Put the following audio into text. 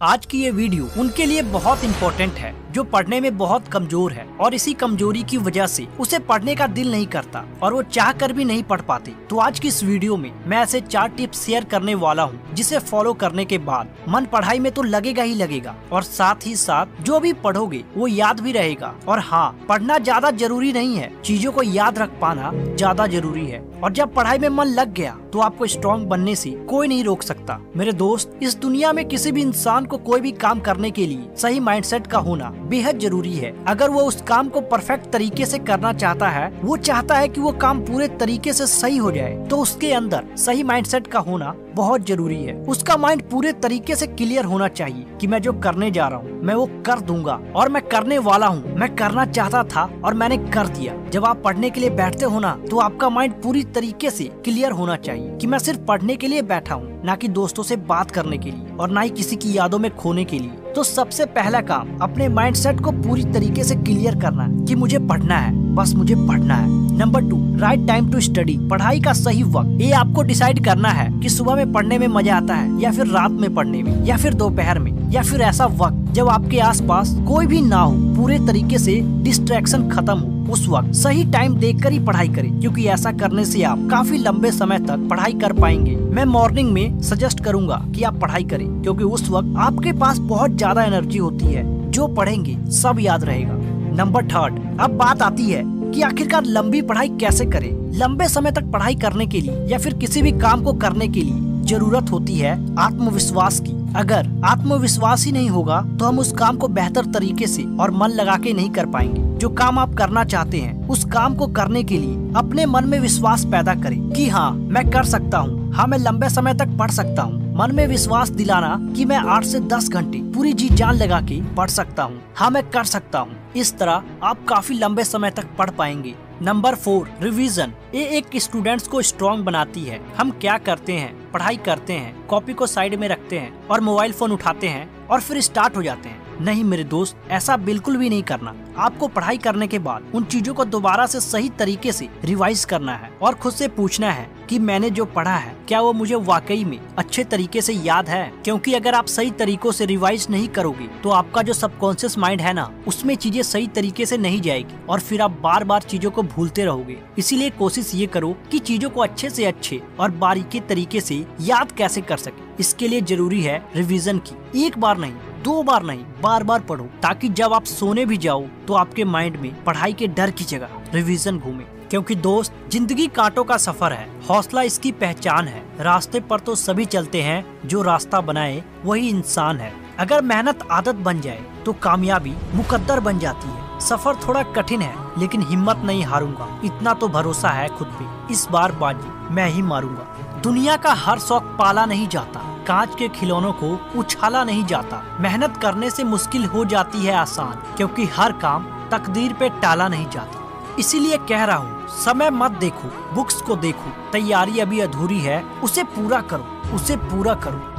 आज की ये वीडियो उनके लिए बहुत इम्पोर्टेंट है जो पढ़ने में बहुत कमजोर है और इसी कमजोरी की वजह से उसे पढ़ने का दिल नहीं करता और वो चाह कर भी नहीं पढ़ पाते। तो आज की इस वीडियो में मैं ऐसे 4 टिप्स शेयर करने वाला हूँ जिसे फॉलो करने के बाद मन पढ़ाई में तो लगेगा ही लगेगा और साथ ही साथ जो भी पढ़ोगे वो याद भी रहेगा। और हाँ, पढ़ना ज्यादा जरूरी नहीं है, चीजों को याद रख पाना ज्यादा जरूरी है। और जब पढ़ाई में मन लग गया तो आपको स्ट्रॉन्ग बनने से कोई नहीं रोक सकता। मेरे दोस्त, इस दुनिया में किसी भी इंसान को कोई भी काम करने के लिए सही माइंडसेट का होना बेहद जरूरी है। अगर वो उस काम को परफेक्ट तरीके से करना चाहता है, वो चाहता है कि वो काम पूरे तरीके से सही हो जाए, तो उसके अंदर सही माइंडसेट का होना बहुत जरूरी है। उसका माइंड पूरे तरीके से क्लियर होना चाहिए कि मैं जो करने जा रहा हूँ मैं वो कर दूंगा और मैं करने वाला हूँ। मैं करना चाहता था और मैंने कर दिया। जब आप पढ़ने के लिए बैठते हो ना, तो आपका माइंड पूरी तरीके से क्लियर होना चाहिए कि मैं सिर्फ पढ़ने के लिए बैठा हूँ, ना कि दोस्तों से बात करने के लिए और ना ही किसी की यादों में खोने के लिए। तो सबसे पहला काम अपने माइंडसेट को पूरी तरीके से क्लियर करना है कि मुझे पढ़ना है, बस मुझे पढ़ना है। Number 2, right time to study. पढ़ाई का सही वक्त ये आपको डिसाइड करना है कि सुबह में पढ़ने में मजा आता है या फिर रात में पढ़ने में या फिर दोपहर में या फिर ऐसा वक्त जब आपके आसपास कोई भी ना हो, पूरे तरीके से डिस्ट्रैक्शन खत्म हो। उस वक्त सही टाइम देखकर ही पढ़ाई करें, क्योंकि ऐसा करने से आप काफी लंबे समय तक पढ़ाई कर पाएंगे। मैं मॉर्निंग में सजेस्ट करूंगा कि आप पढ़ाई करें, क्योंकि उस वक्त आपके पास बहुत ज्यादा एनर्जी होती है। जो पढ़ेंगे सब याद रहेगा। नंबर 3, अब बात आती है कि आखिरकार लंबी पढ़ाई कैसे करें। लंबे समय तक पढ़ाई करने के लिए या फिर किसी भी काम को करने के लिए जरूरत होती है आत्मविश्वास की। अगर आत्मविश्वास ही नहीं होगा तो हम उस काम को बेहतर तरीके से और मन लगा के नहीं कर पाएंगे। जो काम आप करना चाहते हैं, उस काम को करने के लिए अपने मन में विश्वास पैदा करें कि हाँ, मैं कर सकता हूँ, हाँ, मैं लंबे समय तक पढ़ सकता हूँ। मन में विश्वास दिलाना कि मैं 8 से 10 घंटे पूरी जी जान लगा के पढ़ सकता हूँ, हाँ, मैं कर सकता हूँ। इस तरह आप काफी लंबे समय तक पढ़ पाएंगे। Number 4, revision. ये एक स्टूडेंट्स को स्ट्रॉन्ग बनाती है। हम क्या करते हैं, पढ़ाई करते हैं, कॉपी को साइड में रखते हैं और मोबाइल फोन उठाते हैं और फिर स्टार्ट हो जाते हैं। नहीं मेरे दोस्त, ऐसा बिल्कुल भी नहीं करना। आपको पढ़ाई करने के बाद उन चीजों को दोबारा से सही तरीके से रिवाइज करना है और खुद से पूछना है कि मैंने जो पढ़ा है क्या वो मुझे वाकई में अच्छे तरीके से याद है। क्योंकि अगर आप सही तरीकों से रिवाइज नहीं करोगे तो आपका जो सबकॉन्शियस माइंड है ना, उसमें चीजें सही तरीके से नहीं जाएगी और फिर आप बार बार चीजों को भूलते रहोगे। इसीलिए कोशिश ये करो कि चीजों को अच्छे से अच्छे और बारीकी तरीके से याद कैसे कर सके। इसके लिए जरूरी है रिवीजन की। एक बार नहीं, 2 बार नहीं, बार बार पढ़ो, ताकि जब आप सोने भी जाओ तो आपके माइंड में पढ़ाई के डर की जगह रिवीजन घूमे। क्योंकि दोस्त, जिंदगी कांटों का सफर है, हौसला इसकी पहचान है। रास्ते पर तो सभी चलते हैं, जो रास्ता बनाए वही इंसान है। अगर मेहनत आदत बन जाए तो कामयाबी मुकद्दर बन जाती है। सफर थोड़ा कठिन है, लेकिन हिम्मत नहीं हारूंगा, इतना तो भरोसा है खुद पे। इस बार बाजी मैं ही मारूंगा। दुनिया का हर शौक पाला नहीं जाता, कांच के खिलौनों को उछाला नहीं जाता। मेहनत करने से मुश्किल हो जाती है आसान, क्योंकि हर काम तकदीर पे टाला नहीं जाता। इसीलिए कह रहा हूँ, समय मत देखो, बुक्स को देखो। तैयारी अभी अधूरी है, उसे पूरा करो, उसे पूरा करो।